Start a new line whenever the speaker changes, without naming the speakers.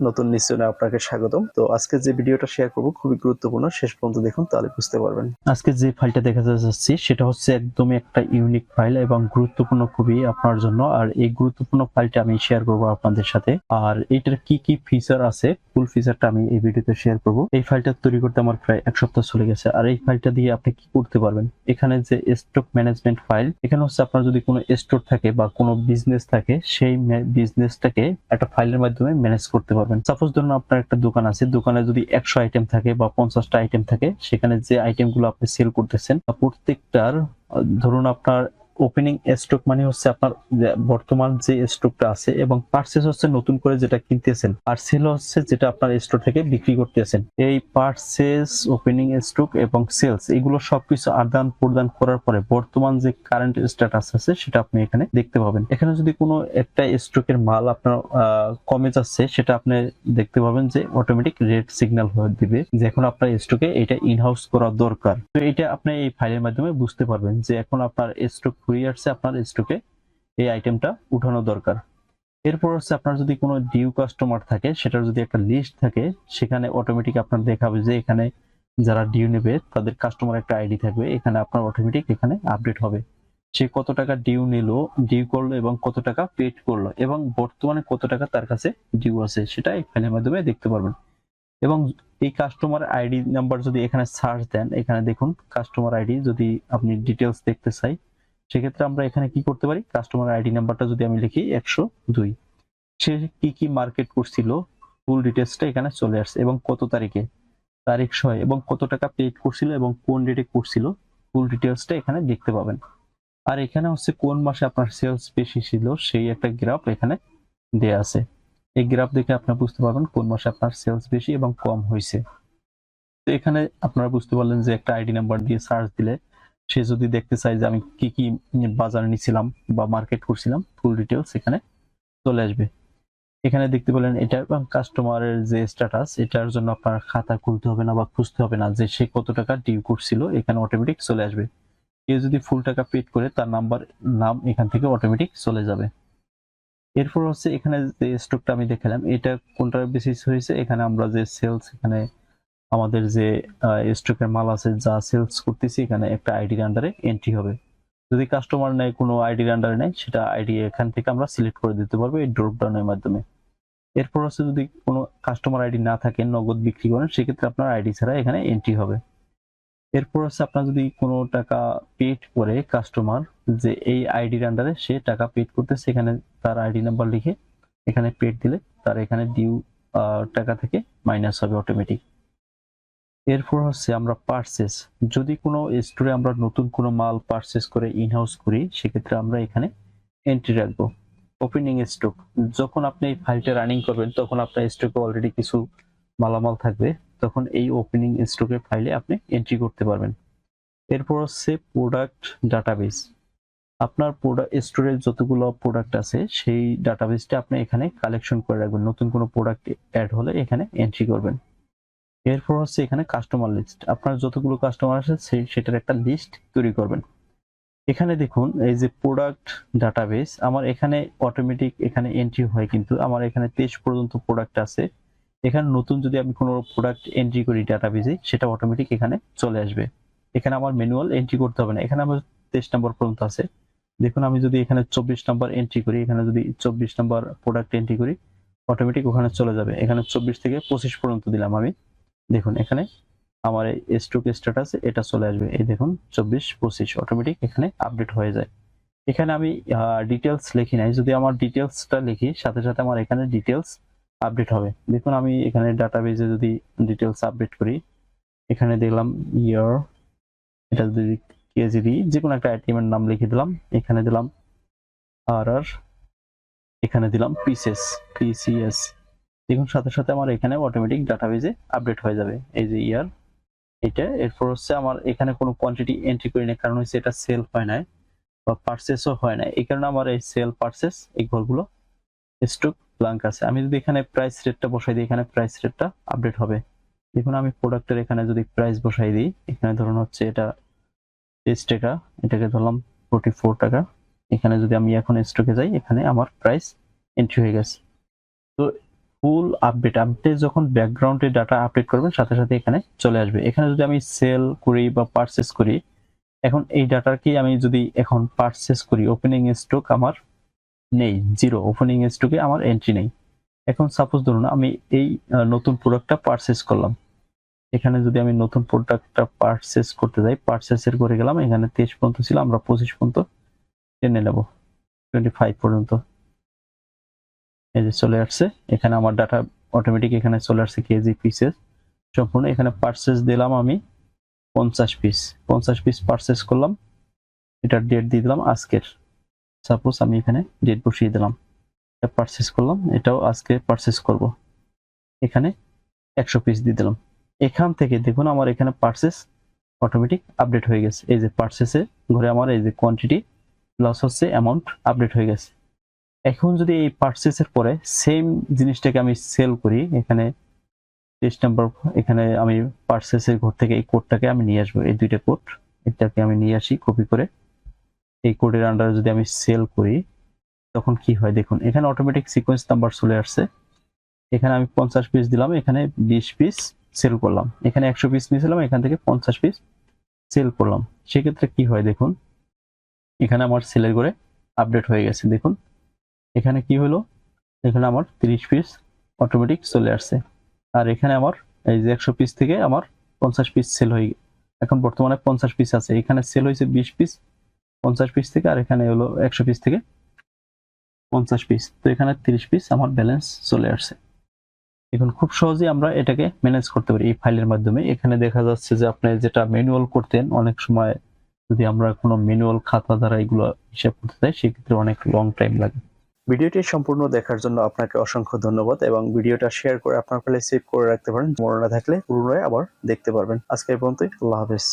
নতুন নিশ্চয়ই আপনাকে স্বাগতম। তো আজকে যে ভিডিওটা শেয়ার করব খুবই গুরুত্বপূর্ণ, শেষ পর্যন্ত দেখুন তাহলে বুঝতে পারবেন। আজকে যে ফাইলটা দেখাতে যাচ্ছি সেটা হচ্ছে একদমই একটা ইউনিক ফাইল এবং গুরুত্বপূর্ণ খুবই আপনার জন্য। আর এই গুরুত্বপূর্ণ ফাইলটা আমি শেয়ার করব আপনাদের সাথে। আর এটার কি কি ফিচার আছে ফুল ফিচারটা আমি এই ভিডিওতে শেয়ার করব। এই ফাইলটা তৈরি করতে আমার প্রায় এক সপ্তাহ চলে গেছে। আর এই ফাইলটা দিয়ে আপনি কি করতে পারবেন, এখানে যে স্টক ম্যানেজমেন্ট ফাইল, এখানে হচ্ছে আপনার যদি কোনো স্টোর থাকে বা কোনো বিজনেস থাকে সেই বিজনেসটাকে একটা ফাইলের মাধ্যমে ম্যানেজ করতে পারবেন। সাপোজ ধরুন আপনার একটা দোকান আছে, দোকানে যদি 100 আইটেম থাকে বা 50টা আইটেম থাকে, সেখানে যে আইটেমগুলো আপনি সেল করতেছেন প্রত্যেকটার ধরুন আপনার ওপেনিং স্টক মানে হচ্ছে আপনার বর্তমান যে স্টকটা আছে, এবং পারচেজ হচ্ছে নতুন করে যেটা কিনতেছেন, আর সেল হচ্ছে যেটা আপনার স্টোর থেকে বিক্রি করতেছেন। এই পারচেজ, ওপেনিং স্টক এবং সেলস এগুলো সবকিছু আদান প্রদান করার পরে বর্তমান যে কারেন্ট স্ট্যাটাস আছে সেটা আপনি এখানে দেখতে পাবেন। এখানে যদি কোনো একটা স্টকের মাল আপনার কমে যাচ্ছে, সেটা আপনি দেখতে পাবেন যে অটোমেটিক রেড সিগন্যাল হয়ে দিবে যে এখন আপনার স্টকে এটা ইনহাউস করা দরকার। তো এটা আপনি এই ফাইলের মাধ্যমে বুঝতে পারবেন যে এখন আপনার স্টক ফুরিয়ে আসছে, আপনার স্টকে এই আইটেমটা উঠানো দরকার। এরপর হচ্ছে আপনার যদি কোনো ডিউ কাস্টমার থাকে, সেটার যদি একটা লিস্ট থাকে, সেখানে অটোমেটিক আপনার দেখাবে যে এখানে যারা ডিউ নেবে তাদের কাস্টমার একটা আইডি থাকবে, এখানে আপনার অটোমেটিক এখানে আপডেট হবে সে কত টাকা ডিউ নিল, ডিউ করলো এবং কত টাকা পেড করলো, এবং বর্তমানে কত টাকা তার কাছে ডিউ আছে সেটা এই ফাইলের মাধ্যমে দেখতে পারবেন। এবং এই কাস্টমার আইডি নাম্বার যদি এখানে সার্চ দেন, এখানে দেখুন কাস্টমার আইডি যদি আপনি ডিটেলস দেখতে চাই, সেক্ষেত্রে আমরা এখানে কি করতে পারি, কাস্টমার আইডি নাম্বারটা যদি আমি লিখি 102, সে কি কি মার্কেট করছিল ফুল ডিটেলসটা এখানে চলে আসছে, এবং কত তারিখে, তারিখ সহ, এবং কত টাকা পেড করছিল এবং কোন ডেটে করছিল, ফুল ডিটেলসটা এখানে দেখতে পাবেন। আর এখানে হচ্ছে কোন মাসে আপনার সেলস বেশি ছিল সেই একটা গ্রাফ এখানে দেয়া আছে। এই গ্রাফ দেখে আপনারা বুঝতে পারবেন কোন মাসে আপনার সেলস বেশি এবং কম হয়েছে। তো এখানে আপনারা বুঝতে পারলেন যে একটা আইডি নাম্বার দিয়ে সার্চ দিলে সে যদি দেখতে চায় যে আমি কি কি বাজার নিছিলাম বা মার্কেট করছিলাম, ফুল ডিটেলস এখানে চলে আসবে। এখানে দেখতে পেলেন এটা, এবং কাস্টমারের যে স্ট্যাটাস, এটার জন্য আপনার খাতা খুলতে হবে না বা খুঁজতে হবে না যে সে কত টাকা ডিউ করছিল, এখানে অটোমেটিক চলে আসবে। কেউ যদি ফুল টাকা পেড করে তার নাম এখান থেকে অটোমেটিক চলে যাবে। এরপর হচ্ছে এখানে যে স্টকটা আমি দেখালাম এটা কোনটার বেসিস হয়েছে, এখানে আমরা যে সেলস, এখানে আমাদের যে স্টকের মাল আছে যা সেলস করতেছি, এখানে একটা আইডির আন্ডারে এন্ট্রি হবে। যদি কাস্টমার নেয় কোনো আইডির আন্ডারে নেয়, সেটা আইডি এখান থেকে আমরা সিলেক্ট করে দিতে পারবো এই ড্রপ ডাউনের মাধ্যমে। এরপর হচ্ছে যদি কোনো কাস্টমার আইডি না থাকে, নগদ বিক্রি করেন, সেক্ষেত্রে আপনার আইডি ছাড়া এখানে এন্ট্রি হবে। এরপর হচ্ছে আপনার যদি কোনো টাকা পেড করে কাস্টমার, যে এই আইডির আন্ডারে সে টাকা পেড করতেছে, এখানে তার আইডি নাম্বার লিখে এখানে পেড দিলে তার এখানে ডিউ টাকা থেকে মাইনাস হবে অটোমেটিক। এরপর হচ্ছে আমরা পারচেস, যদি কোনো স্টোরে আমরা নতুন কোনো মাল পারচেস করে ইনহাউস করি, সেক্ষেত্রে আমরা এখানে এন্ট্রি রাখবো। ওপেনিং স্টক, যখন আপনি এই ফাইলটা রানিং করবেন তখন আপনার স্টকে অলরেডি কিছু মালামাল থাকবে, তখন এই ওপেনিং স্টকের ফাইলে আপনি এন্ট্রি করতে পারবেন। এরপর হচ্ছে প্রোডাক্ট ডাটাবেস, আপনার প্রোডাক্ট স্টোরে যতগুলো প্রোডাক্ট আছে সেই ডাটাবেসটা আপনি এখানে কালেকশন করে রাখবেন, নতুন কোনো প্রোডাক্ট অ্যাড হলে এখানে এন্ট্রি করবেন। এরপর হচ্ছে এখানে কাস্টমার লিস্ট, আপনার যতগুলো কাস্টমার আছে সেটার একটা লিস্ট তৈরি করবেন। এখানে দেখুন এই যে প্রোডাক্ট ডাটাবেস, আমার এখানে অটোমেটিক এখানে এন্ট্রি হয়, কিন্তু আমার এখানে 23 পর্যন্ত প্রোডাক্ট আছে। এখানে নতুন যদি আমি কোনো প্রোডাক্ট এন্ট্রি করি ডাটাবেসে, সেটা অটোমেটিক এখানে চলে আসবে। এখানে আমার ম্যানুয়াল এন্ট্রি করতে হবে না। এখানে আমার 23 নম্বর পর্যন্ত আছে। দেখুন আমি যদি এখানে 24 নাম্বার এন্ট্রি করি, এখানে যদি 24 নাম্বার প্রোডাক্ট এন্ট্রি করি, অটোমেটিক ওখানে চলে যাবে। এখানে 24 থেকে 25 পর্যন্ত দিলাম আমি, দেখুন এখানে আমার এই স্টক স্ট্যাটাস এটা চলে আসবে। এই দেখুন 24 25 অটোমেটিক এখানে আপডেট হয়ে যায়। এখানে আমি ডিটেলস লিখি নাই, যদি আমার ডিটেলসটা লিখি সাথে সাথে আমার এখানে ডিটেলস আপডেট হবে। দেখুন আমি এখানে ডাটাবেজে যদি ডিটেলস আপডেট করি, এখানে দিলাম ইয়ার, এটা যদি কেজি দিই, যে কোনো একটা আইটেমের নাম লিখে দিলাম, এখানে দিলাম আর এখানে দিলাম পিসিএস। দেখুন সাথে সাথে আমার এখানে অটোমেটিক ডাটাবেজে আপডেট হয়ে যাবে। এই যে ইয়ার এটা। এরপর হচ্ছে আমার এখানে কোনো কোয়ান্টিটি এন্ট্রি করি না, কারণ হচ্ছে এটা সেল হয় না বা পারচেসও হয় না, এই কারণে আমার এই সেল পারচেস এই ঘরগুলো স্টক ব্ল্যাঙ্ক আছে। আমি যদি এখানে প্রাইস রেটটা বসাই দিই, এখানে প্রাইস রেটটা আপডেট হবে। দেখুন আমি প্রোডাক্টের এখানে যদি প্রাইস বসাই দিই, এখানে ধরুন হচ্ছে এটা 30 টাকা, এটাকে ধরলাম 44 টাকা। এখানে যদি আমি এখন স্টকে যাই, এখানে আমার প্রাইস এন্ট্রি হয়ে গেছে। তো ফুল আপডেট, আপনি যখন ব্যাকগ্রাউন্ডে ডাটা আপডেট করবেন সাথে সাথে এখানে চলে আসবে। এখানে যদি আমি সেল করি বা পারচেজ করি, এখন এই ডাটার কি আমি যদি এখন পারচেজ করি, ওপেনিং স্টক আমার নেই, জিরো, ওপেনিং স্টকে আমার এন্ট্রি নেই। এখন সাপোজ ধরুন আমি এই নতুন প্রোডাক্টটা পারচেজ করলাম। এখানে যদি আমি নতুন প্রোডাক্টটা পারচেজ করতে যাই, পারচেজের করে গেলাম, এখানে 23 পর্যন্ত ছিল, আমরা 25 পর্যন্ত টেনে নেব, 25 পর্যন্ত। এই যে চলে আসছে, এখানে আমার ডাটা অটোমেটিক এখানে চলে আসছে কেজি পিসেস সম্পূর্ণ। এখানে পারচেজ দিলাম আমি 50 পিস, 50 পিস পারচেজ করলাম। এটার ডেট দিয়ে দিলাম আজকের, সাপোজ আমি এখানে ডেট বসিয়ে দিলাম। এটা পারচেজ করলাম, এটাও আজকে পারচেজ করব। এখানে 100 পিস দিয়ে দিলাম। এখান থেকে দেখুন আমার এখানে পারচেজ অটোমেটিক আপডেট হয়ে গেছে। এই যে পারচেজে ঘরে আমার এই যে কোয়ান্টিটি প্লাস হচ্ছে অ্যামাউন্ট আপডেট হয়ে গেছে। এখন যদি এই পারচেজের পরে সেম জিনিসটাকে আমি সেল করি, এখানে 23 নাম্বার, এখানে আমি পারচেজের ঘর থেকে এই কোডটাকে আমি নিয়ে আসবো, এই দুইটা কোড, এটাকে আমি নিয়ে আসি কপি করে। এই কোডের আন্ডারে যদি আমি সেল করি তখন কি হয় দেখুন, এখানে অটোমেটিক সিকোয়েন্স নাম্বার চলে আসছে। এখানে আমি 50 পিস দিলাম, এখানে 20 পিস সেল করলাম। এখানে 100 পিস নিয়েছিলাম, এখান থেকে 50 পিস সেল করলাম। সেক্ষেত্রে কি হয় দেখুন, এখানে আমার সেলের করে আপডেট হয়ে গেছে। দেখুন এখানে কি হলো, এখানে আমার 30 পিস অটোমেটিক চলে আসছে। আর এখানে আমার এই যে 100 পিস থেকে আমার 50 পিস সেল হয়ে, এখন বর্তমানে 50 পিস আছে। এখানে সেল হয়েছে 20 পিস 50 পিস থেকে, আর এখানে হলো 100 পিস থেকে 50 পিস। তো এখানে 30 পিস আমার ব্যালেন্স চলে আসছে। এখন খুব সহজেই আমরা এটাকে ম্যানেজ করতে পারি এই ফাইলের মাধ্যমে। এখানে দেখা যাচ্ছে যে আপনি যেটা ম্যানুয়াল করতেন, অনেক সময় যদি আমরা কোনো ম্যানুয়াল খাতা দ্বারা এগুলো হিসাব করতে চাই, সেক্ষেত্রে অনেক লং টাইম লাগে। ভিডিওটি সম্পূর্ণ দেখার জন্য আপনাকে অসংখ্য ধন্যবাদ, এবং ভিডিওটা শেয়ার করে আপনার ফাইলে সেভ করে রাখতে পারেন। মনে না থাকলে পুনরায় আবার দেখতে পারবেন। আজকে এই পর্যন্তই, আল্লাহ হাফেজ।